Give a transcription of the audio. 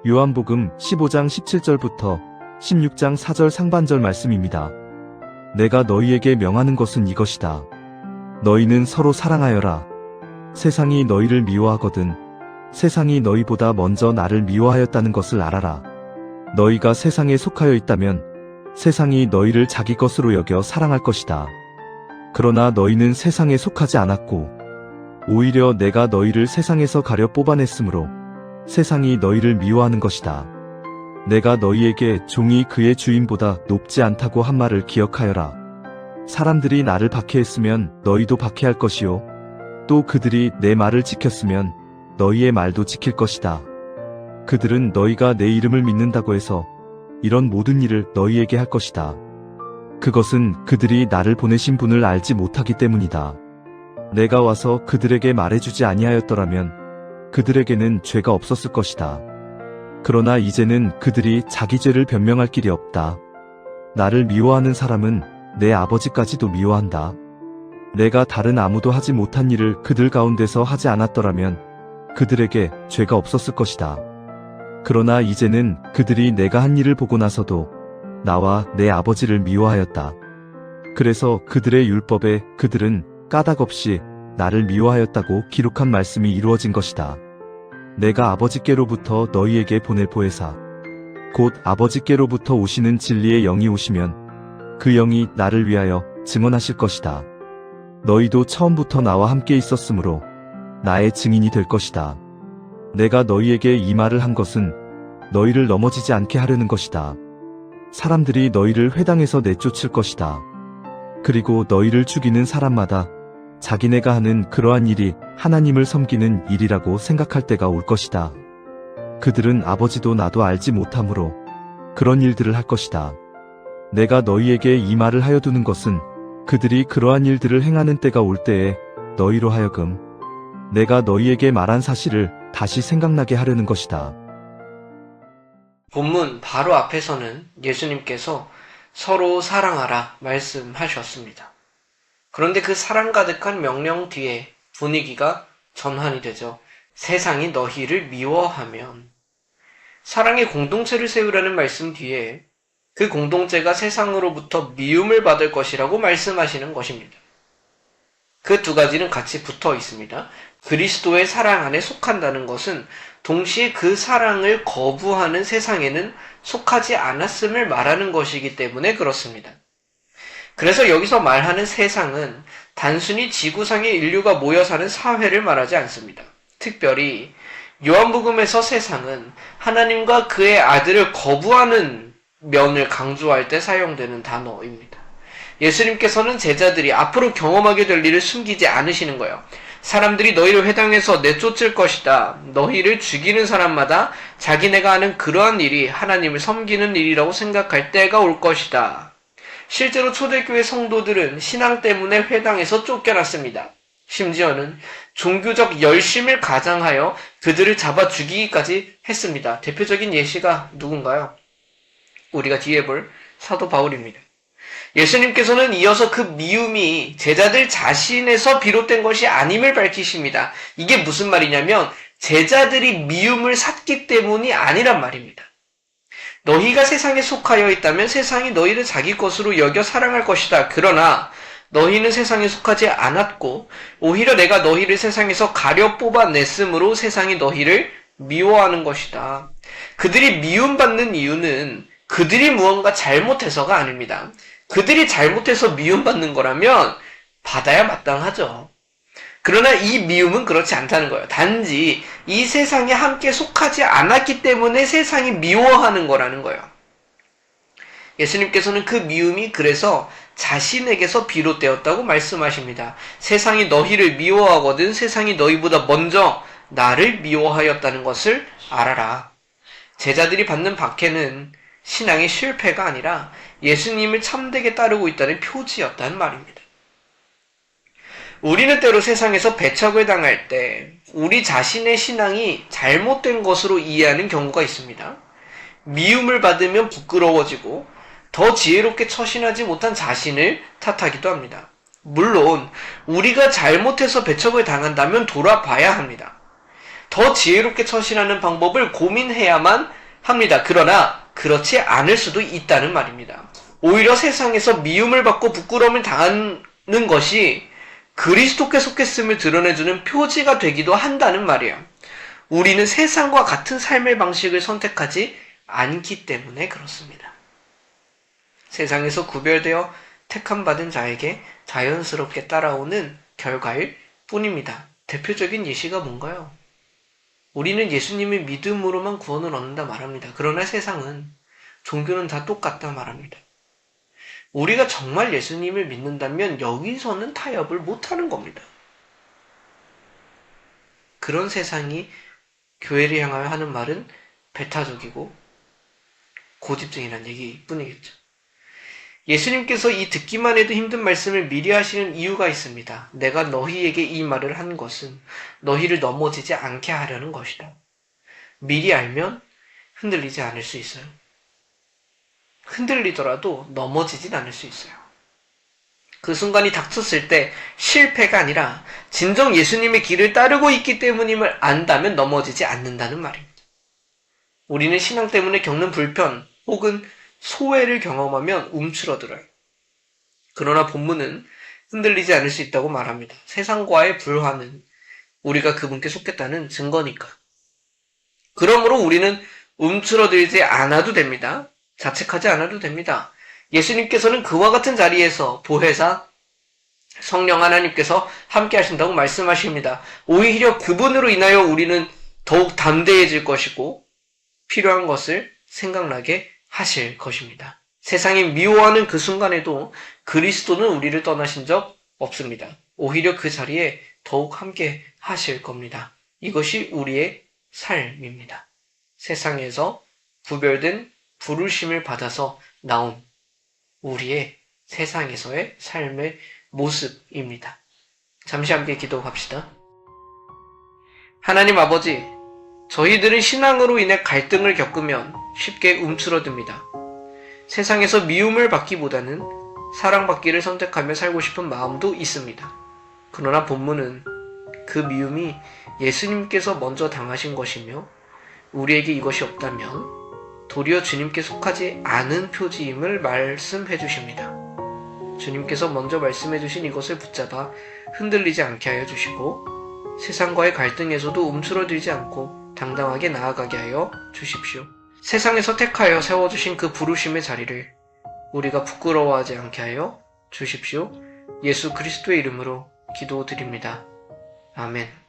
요한복음 15장 17절부터 16장 4절 상반절 말씀입니다. 내가 너희에게 명하는 것은 이것이다. 너희는 서로 사랑하여라. 세상이 너희를 미워하거든 세상이 너희보다 먼저 나를 미워하였다는 것을 알아라. 너희가 세상에 속하여 있다면 세상이 너희를 자기 것으로 여겨 사랑할 것이다. 그러나 너희는 세상에 속하지 않았고 오히려 내가 너희를 세상에서 가려 뽑아냈으므로 세상이 너희를 미워하는 것이다. 내가 너희에게 종이 그의 주인보다 높지 않다고 한 말을 기억하여라. 사람들이 나를 박해했으면 너희도 박해할 것이요 또 그들이 내 말을 지켰으면 너희의 말도 지킬 것이다. 그들은 너희가 내 이름을 믿는다고 해서 이런 모든 일을 너희에게 할 것이다. 그것은 그들이 나를 보내신 분을 알지 못하기 때문이다. 내가 와서 그들에게 말해주지 아니하였더라면 그들에게는 죄가 없었을 것이다. 그러나 이제는 그들이 자기 죄를 변명할 길이 없다. 나를 미워하는 사람은 내 아버지까지도 미워한다. 내가 다른 아무도 하지 못한 일을 그들 가운데서 하지 않았더라면 그들에게 죄가 없었을 것이다. 그러나 이제는 그들이 내가 한 일을 보고 나서도 나와 내 아버지를 미워하였다. 그래서 그들의 율법에 그들은 까닭없이 나를 미워하였다고 기록한 말씀이 이루어진 것이다. 내가 아버지께로부터 너희에게 보낼 보혜사 곧 아버지께로부터 오시는 진리의 영이 오시면 그 영이 나를 위하여 증언하실 것이다. 너희도 처음부터 나와 함께 있었으므로 나의 증인이 될 것이다. 내가 너희에게 이 말을 한 것은 너희를 넘어지지 않게 하려는 것이다. 사람들이 너희를 회당에서 내쫓을 것이다. 그리고 너희를 죽이는 사람마다 자기네가 하는 그러한 일이 하나님을 섬기는 일이라고 생각할 때가 올 것이다. 그들은 아버지도 나도 알지 못하므로 그런 일들을 할 것이다. 내가 너희에게 이 말을 하여 두는 것은 그들이 그러한 일들을 행하는 때가 올 때에 너희로 하여금 내가 너희에게 말한 사실을 다시 생각나게 하려는 것이다. 본문 바로 앞에서는 예수님께서 서로 사랑하라 말씀하셨습니다. 그런데 그 사랑 가득한 명령 뒤에 분위기가 전환이 되죠. 세상이 너희를 미워하면 사랑의 공동체를 세우라는 말씀 뒤에 그 공동체가 세상으로부터 미움을 받을 것이라고 말씀하시는 것입니다. 그 두 가지는 같이 붙어 있습니다. 그리스도의 사랑 안에 속한다는 것은 동시에 그 사랑을 거부하는 세상에는 속하지 않았음을 말하는 것이기 때문에 그렇습니다. 그래서 여기서 말하는 세상은 단순히 지구상의 인류가 모여 사는 사회를 말하지 않습니다. 특별히 요한복음에서 세상은 하나님과 그의 아들을 거부하는 면을 강조할 때 사용되는 단어입니다. 예수님께서는 제자들이 앞으로 경험하게 될 일을 숨기지 않으시는 거예요. 사람들이 너희를 회당에서 내쫓을 것이다. 너희를 죽이는 사람마다 자기네가 하는 그러한 일이 하나님을 섬기는 일이라고 생각할 때가 올 것이다. 실제로 초대교회 성도들은 신앙 때문에 회당에서 쫓겨났습니다. 심지어는 종교적 열심을 가장하여 그들을 잡아 죽이기까지 했습니다. 대표적인 예시가 누군가요? 우리가 뒤에 볼 사도 바울입니다. 예수님께서는 이어서 그 미움이 제자들 자신에서 비롯된 것이 아님을 밝히십니다. 이게 무슨 말이냐면 제자들이 미움을 샀기 때문이 아니란 말입니다. 너희가 세상에 속하여 있다면 세상이 너희를 자기 것으로 여겨 사랑할 것이다. 그러나 너희는 세상에 속하지 않았고 오히려 내가 너희를 세상에서 가려 뽑아냈으므로 세상이 너희를 미워하는 것이다. 그들이 미움받는 이유는 그들이 무언가 잘못해서가 아닙니다. 그들이 잘못해서 미움받는 거라면 받아야 마땅하죠. 그러나 이 미움은 그렇지 않다는 거예요. 단지 이 세상에 함께 속하지 않았기 때문에 세상이 미워하는 거라는 거예요. 예수님께서는 그 미움이 그래서 자신에게서 비롯되었다고 말씀하십니다. 세상이 너희를 미워하거든 세상이 너희보다 먼저 나를 미워하였다는 것을 알아라. 제자들이 받는 박해는 신앙의 실패가 아니라 예수님을 참되게 따르고 있다는 표지였다는 말입니다. 우리는 때로 세상에서 배척을 당할 때 우리 자신의 신앙이 잘못된 것으로 이해하는 경우가 있습니다. 미움을 받으면 부끄러워지고 더 지혜롭게 처신하지 못한 자신을 탓하기도 합니다. 물론 우리가 잘못해서 배척을 당한다면 돌아봐야 합니다. 더 지혜롭게 처신하는 방법을 고민해야만 합니다. 그러나 그렇지 않을 수도 있다는 말입니다. 오히려 세상에서 미움을 받고 부끄러움을 당하는 것이 그리스도께 속했음을 드러내주는 표지가 되기도 한다는 말이에요. 우리는 세상과 같은 삶의 방식을 선택하지 않기 때문에 그렇습니다. 세상에서 구별되어 택함받은 자에게 자연스럽게 따라오는 결과일 뿐입니다. 대표적인 예시가 뭔가요? 우리는 예수님의 믿음으로만 구원을 얻는다 말합니다. 그러나 세상은 종교는 다 똑같다 말합니다. 우리가 정말 예수님을 믿는다면 여기서는 타협을 못하는 겁니다. 그런 세상이 교회를 향하여 하는 말은 배타적이고 고집쟁이란 얘기뿐이겠죠. 예수님께서 이 듣기만 해도 힘든 말씀을 미리 하시는 이유가 있습니다. 내가 너희에게 이 말을 한 것은 너희를 넘어지지 않게 하려는 것이다. 미리 알면 흔들리지 않을 수 있어요. 흔들리더라도 넘어지진 않을 수 있어요. 그 순간이 닥쳤을 때 실패가 아니라 진정 예수님의 길을 따르고 있기 때문임을 안다면 넘어지지 않는다는 말입니다. 우리는 신앙 때문에 겪는 불편 혹은 소외를 경험하면 움츠러들어요. 그러나 본문은 흔들리지 않을 수 있다고 말합니다. 세상과의 불화는 우리가 그분께 속했다는 증거니까. 그러므로 우리는 움츠러들지 않아도 됩니다. 자책하지 않아도 됩니다. 예수님께서는 그와 같은 자리에서 보혜사 성령 하나님께서 함께 하신다고 말씀하십니다. 오히려 그분으로 인하여 우리는 더욱 담대해질 것이고 필요한 것을 생각나게 하실 것입니다. 세상이 미워하는 그 순간에도 그리스도는 우리를 떠나신 적 없습니다. 오히려 그 자리에 더욱 함께 하실 겁니다. 이것이 우리의 삶입니다. 세상에서 구별된 부르심을 받아서 나온 우리의 세상에서의 삶의 모습입니다. 잠시 함께 기도합시다. 하나님 아버지, 저희들은 신앙으로 인해 갈등을 겪으면 쉽게 움츠러듭니다. 세상에서 미움을 받기보다는 사랑받기를 선택하며 살고 싶은 마음도 있습니다. 그러나 본문은 그 미움이 예수님께서 먼저 당하신 것이며 우리에게 이것이 없다면 도리어 주님께 속하지 않은 표지임을 말씀해 주십니다. 주님께서 먼저 말씀해 주신 이것을 붙잡아 흔들리지 않게 하여 주시고 세상과의 갈등에서도 움츠러들지 않고 당당하게 나아가게 하여 주십시오. 세상에서 택하여 세워주신 그 부르심의 자리를 우리가 부끄러워하지 않게 하여 주십시오. 예수 그리스도의 이름으로 기도드립니다. 아멘.